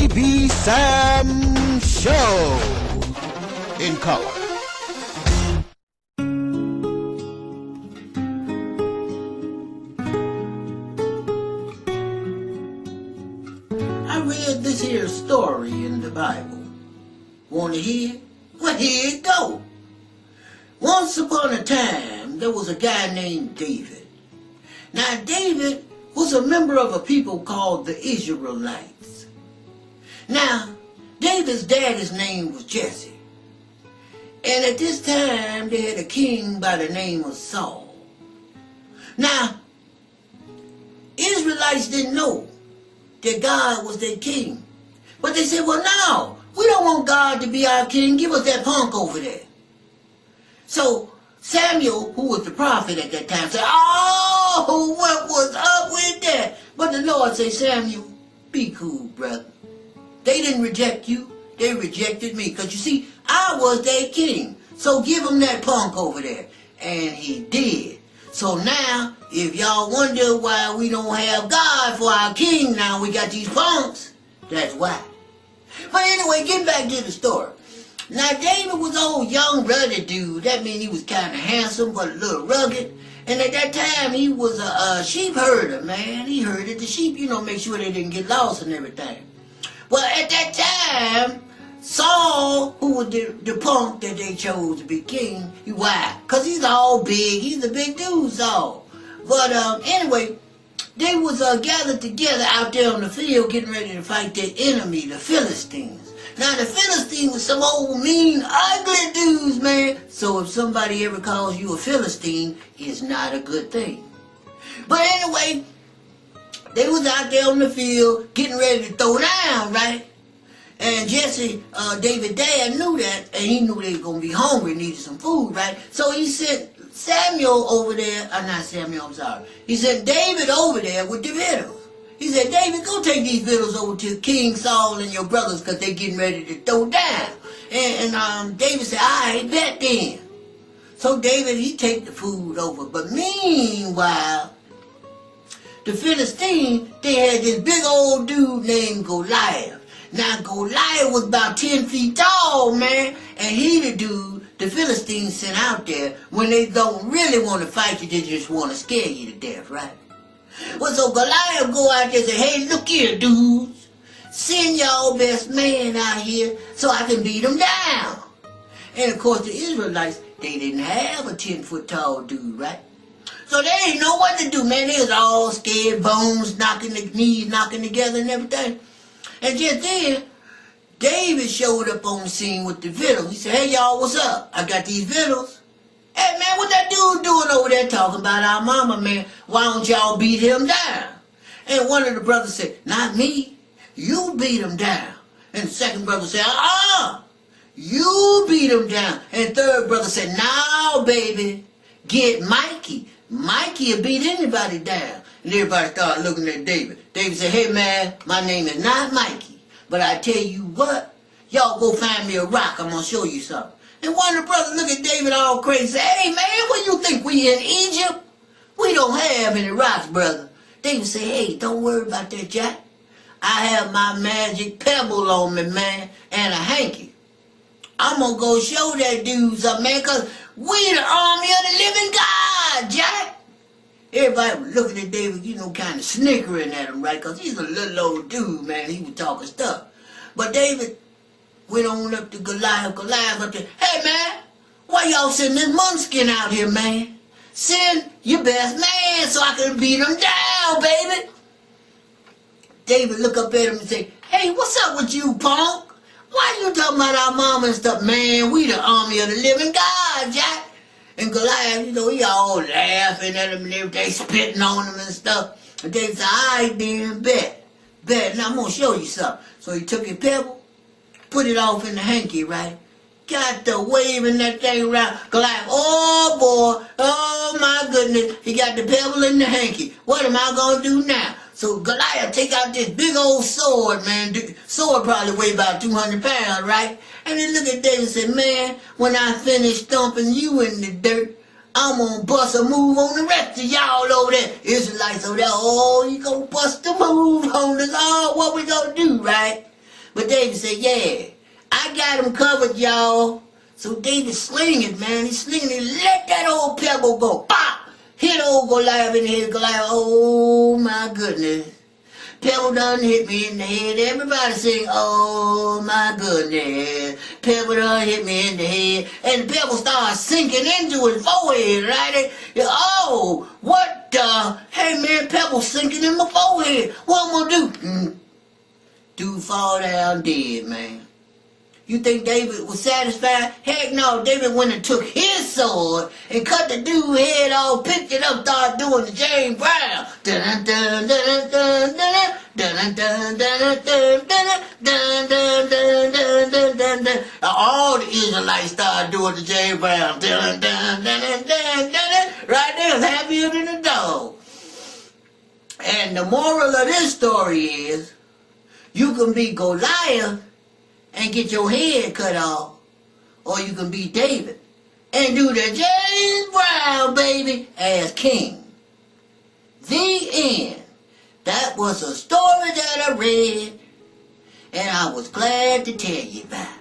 TV Sam Show in color. I read this here story in the Bible. Want to hear? Well, here it go. Once upon a time, there was a guy named David. Now, David was a member of a people called the Israelites. Now, David's daddy's name was Jesse. And at this time, they had a king by the name of Saul. Now, Israelites didn't know that God was their king. But they said, well, no, we don't want God to be our king. Give us that punk over there. So Samuel, who was the prophet at that time, said, oh, what was up with that? But the Lord said, Samuel, be cool, brother. They didn't reject you. They rejected me. Because you see, I was their king. So give them that punk over there. And he did. So now, if y'all wonder why we don't have God for our king now, we got these punks, that's why. But anyway, getting back to the story. Now, David was an old young ruddy dude. That means he was kind of handsome but a little rugged. And at that time, he was a sheep herder, man. He herded the sheep, make sure they didn't get lost and everything. Well, at that time, Saul, who was the punk that they chose to be king, why? Because he's all big. He's a big dude, Saul. But anyway, they was gathered together out there on the field getting ready to fight their enemy, the Philistines. Now, the Philistines were some old, mean, ugly dudes, man. So if somebody ever calls you a Philistine, it's not a good thing. But anyway, they was out there on the field getting ready to throw down, right? And Jesse, David's dad, knew that, and he knew they were going to be hungry, needed some food, right? So he sent Samuel over there, not Samuel, I'm sorry. He sent David over there with the victuals. He said, David, go take these victuals over to King Saul and your brothers because they're getting ready to throw down. And David said, all right, bet then. So David, he take the food over. But meanwhile, the Philistines, they had this big old dude named Goliath. Now, Goliath was about 10 feet tall, man, and he the dude the Philistines sent out there when they don't really want to fight you, they just want to scare you to death, right? Well, so Goliath go out there and say, hey, look here, dudes, send y'all best man out here so I can beat them down. And of course, the Israelites, they didn't have a 10-foot tall dude, right? So they didn't know what to do, man. They was all scared, bones knocking, the knees knocking together and everything. And just then, David showed up on the scene with the victuals. He said, hey, y'all, what's up? I got these victuals. Hey, man, what that dude doing over there talking about our mama, man? Why don't y'all beat him down? And one of the brothers said, not me. You beat him down. And the second brother said, you beat him down. And the third brother said, no, baby, get Mikey. Mikey will beat anybody down. And everybody started looking at David. David said, hey, man, my name is not Mikey. But I tell you what, y'all go find me a rock. I'm going to show you something. And one of the brothers look at David all crazy and say, hey, man, what you think, we in Egypt? We don't have any rocks, brother. David said, hey, don't worry about that, Jack. I have my magic pebble on me, man, and a hanky. I'm going to go show that dude something, man, because we the army of the living God, Jack. Everybody was looking at David, kind of snickering at him, right? Because he's a little old dude, man. He was talking stuff. But David went on up to Goliath. Goliath up there, hey, man, why y'all sending this munchkin out here, man? Send your best man so I can beat him down, baby. David looked up at him and said, hey, what's up with you, punk? Why you talking about our mama and stuff? Man, we the army of the living God, Jack. And Goliath, he all laughing at him and everything, spitting on him and stuff. And David said, all right, then, bet. Now I'm going to show you something. So he took his pebble, put it off in the hanky, right? Got to waving that thing around. Goliath, oh, boy, oh, my goodness. He got the pebble in the hanky. What am I going to do now? So Goliath take out this big old sword, man. The sword probably weighed about 200 pounds, right? And he look at David and say, man, when I finish stomping you in the dirt, I'm going to bust a move on the rest of y'all over there. Israelites over there, oh, you going to bust a move on us. Oh, what we going to do, right? But David said, yeah, I got him covered, y'all. So David sling it, man. He slinging it. Let that old pebble go. Pop! Hit old Goliath in the head. Goliath, oh my goodness. Pebble done hit me in the head. Everybody sing, oh my goodness. Pebble done hit me in the head. And the pebble started sinking into his forehead, right? Oh, what the? Hey man, pebble sinking in my forehead. What I'm gonna do? Dude fall down dead, man. You think David was satisfied? Heck no, David went and took his sword and cut the dude's head off, picked it up, started doing the James Brown. Dun dun dun dun dun dun dun dun dun dun dun dun dun. All the Israelites started doing the James Brown. Dun dun dun dun dun. Right there, happier than a dog. And the moral of this story is, you can be Goliath and get your head cut off, or you can be David and do the James Brown, baby, as king. The end. That was a story that I read, and I was glad to tell you about.